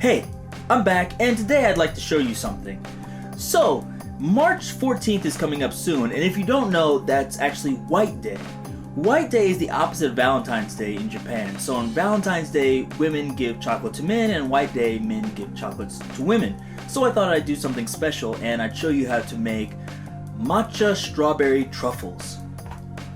Hey, I'm back, and today I'd like to show you something. So, March 14th is coming up soon, and if you don't know, that's actually White Day. White Day is the opposite of Valentine's Day in Japan. So on Valentine's Day, women give chocolate to men, and White Day, men give chocolates to women. So I thought I'd do something special, and I'd show you how to make matcha strawberry truffles.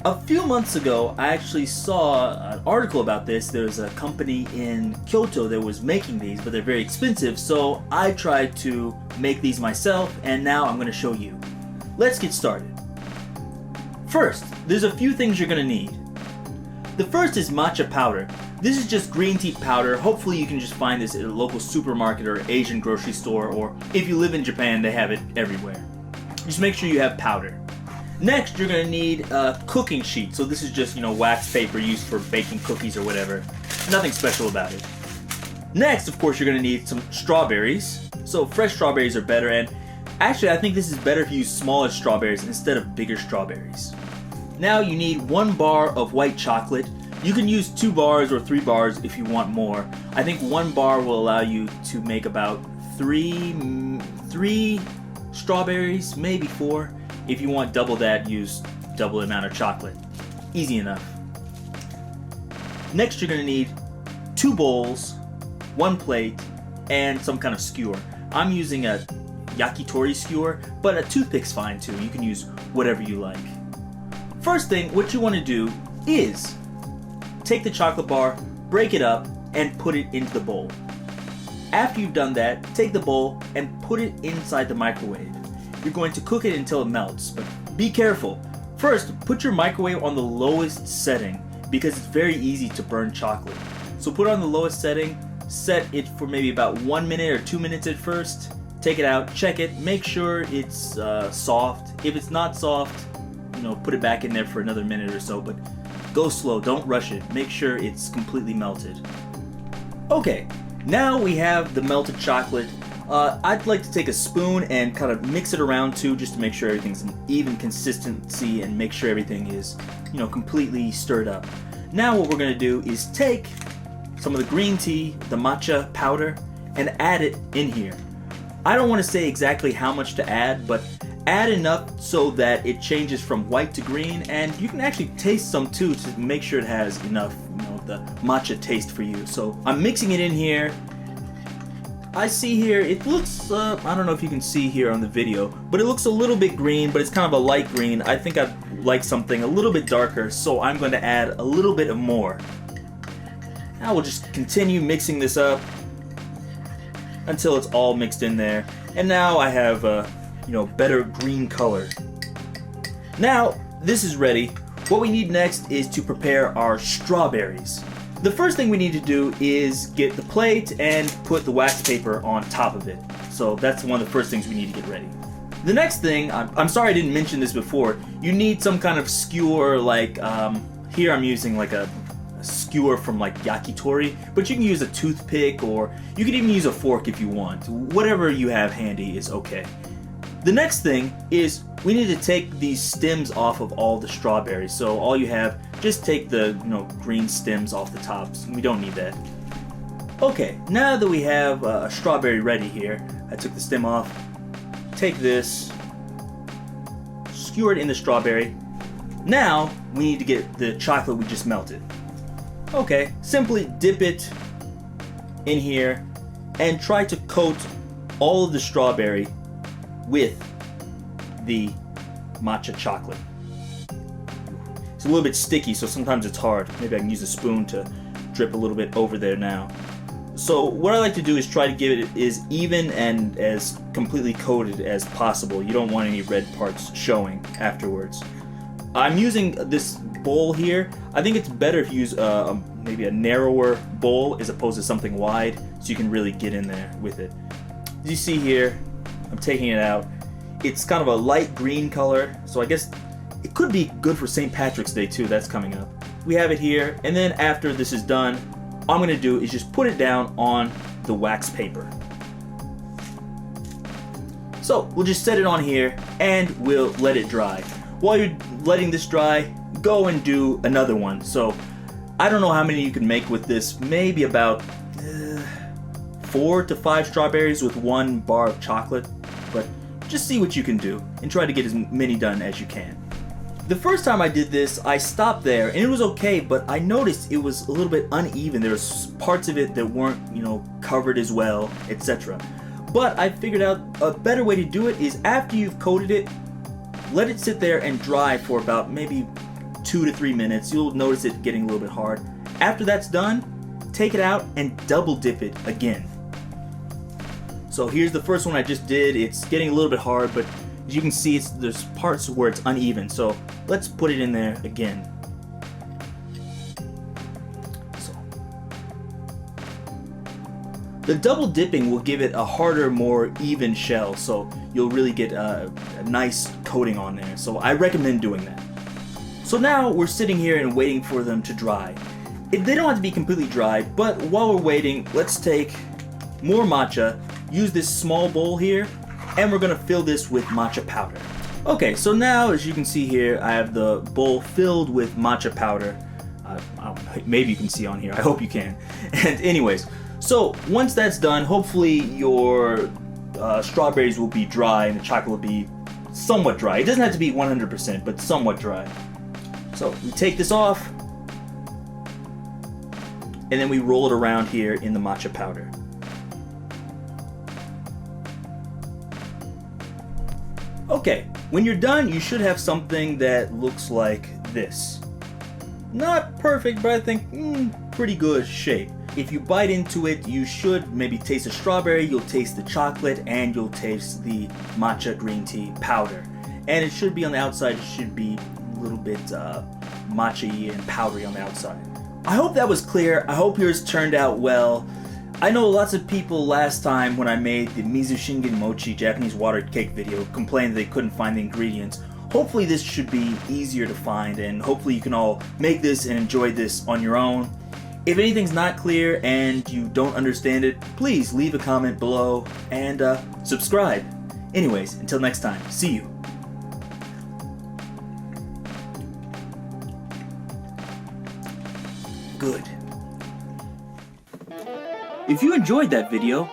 A few months ago, I actually saw an article about this. There's a company in Kyoto that was making these, but they're very expensive, so I tried to make these myself, and now I'm going to show you. Let's get started. First, there's a few things you're going to need. The first is matcha powder. This is just green tea powder. Hopefully you can just find this at a local supermarket or Asian grocery store, or if you live in Japan, they have it everywhere. Just make sure you have powder. Next, you're going to need a cooking sheet. So this is just, wax paper used for baking cookies or whatever. Nothing special about it. Next, of course, you're going to need some strawberries. So fresh strawberries are better, and actually I think this is better if you use smaller strawberries instead of bigger strawberries. Now you need 1 bar of white chocolate. You can use 2 bars or 3 bars if you want more. I think 1 bar will allow you to make about 3 strawberries, maybe 4. If you want double that, use double the amount of chocolate. Easy enough. Next, you're going to need 2 bowls, 1 plate, and some kind of skewer. I'm using a yakitori skewer, but a toothpick's fine too. You can use whatever you like. First thing, what you want to do is take the chocolate bar, break it up, and put it into the bowl. After you've done that, take the bowl and put it inside the microwave. You're going to cook it until it melts, but be careful. First, put your microwave on the lowest setting because it's very easy to burn chocolate. So put it on the lowest setting, set it for maybe about 1 minute or 2 minutes at first, take it out, check it, make sure it's soft. If it's not soft, put it back in there for another minute or so, but go slow, don't rush it. Make sure it's completely melted. Okay, now we have the melted chocolate. I'd like to take a spoon and kind of mix it around too, just to make sure everything's an even consistency and make sure everything is, completely stirred up. Now what we're going to do is take some of the green tea, the matcha powder, and add it in here. I don't want to say exactly how much to add, but add enough so that it changes from white to green, and you can actually taste some too to make sure it has enough, the matcha taste for you. So I'm mixing it in here. I see here, it looks, I don't know if you can see here on the video, but it looks a little bit green, but it's kind of a light green. I think I'd like something a little bit darker, so I'm going to add a little bit more. Now we'll just continue mixing this up until it's all mixed in there. And now I have a, better green color. Now, this is ready. What we need next is to prepare our strawberries. The first thing we need to do is get the plate and put the wax paper on top of it. So that's one of the first things we need to get ready. The next thing, I'm sorry I didn't mention this before, you need some kind of skewer, like here I'm using like a skewer from like yakitori, but you can use a toothpick, or you can even use a fork if you want. Whatever you have handy is okay. The next thing is we need to take these stems off of all the strawberries. So all you have, just take the green stems off the tops. We don't need that. Okay, now that we have a strawberry ready here, I took the stem off. Take this, skewer it in the strawberry. Now we need to get the chocolate we just melted. Okay, simply dip it in here and try to coat all of the strawberry with the matcha chocolate. It's a little bit sticky, so sometimes it's hard. Maybe I can use a spoon to drip a little bit over there now. So what I like to do is try to give it as even and as completely coated as possible. You don't want any red parts showing afterwards. I'm using this bowl here. I think it's better if you use maybe a narrower bowl as opposed to something wide, so you can really get in there with it. As you see here, I'm taking it out. It's kind of a light green color, so I guess it could be good for St. Patrick's Day too. That's coming up. We have it here, and then after this is done, all I'm going to do is just put it down on the wax paper. So we'll just set it on here and we'll let it dry. While you're letting this dry, go and do another one. So I don't know how many you can make with this, maybe about 4 to 5 strawberries with 1 bar of chocolate, but just see what you can do and try to get as many done as you can. The first time I did this, I stopped there and it was okay, but I noticed it was a little bit uneven. There was parts of it that weren't, covered as well, etc. But I figured out a better way to do it is after you've coated it, let it sit there and dry for about maybe 2 to 3 minutes. You'll notice it getting a little bit hard. After that's done, take it out and double dip it again. So here's the first one I just did. It's getting a little bit hard, but as you can see, there's parts where it's uneven. So let's put it in there again. The double dipping will give it a harder, more even shell, so you'll really get a nice coating on there. So I recommend doing that. So now we're sitting here and waiting for them to dry. They don't have to be completely dry, but while we're waiting, let's take more matcha, use this small bowl here, and we're gonna fill this with matcha powder. Okay, so now as you can see here, I have the bowl filled with matcha powder. Maybe you can see on here, I hope you can. And anyways, so once that's done, hopefully your strawberries will be dry and the chocolate will be somewhat dry. It doesn't have to be 100%, but somewhat dry. So we take this off, and then we roll it around here in the matcha powder. Okay, when you're done, you should have something that looks like this. Not perfect, but I think pretty good shape. If you bite into it, you should maybe taste the strawberry, you'll taste the chocolate, and you'll taste the matcha green tea powder. And it should be on the outside, it should be a little bit matcha-y and powdery on the outside. I hope that was clear. I hope yours turned out well. I know lots of people last time when I made the Mizu Shingen Mochi Japanese water cake video complained they couldn't find the ingredients. Hopefully this should be easier to find, and hopefully you can all make this and enjoy this on your own. If anything's not clear and you don't understand it, please leave a comment below and subscribe. Anyways, until next time, see you. Good. If you enjoyed that video,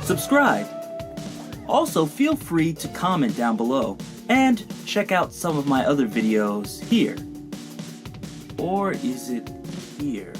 subscribe. Also, feel free to comment down below and check out some of my other videos here. Or is it here?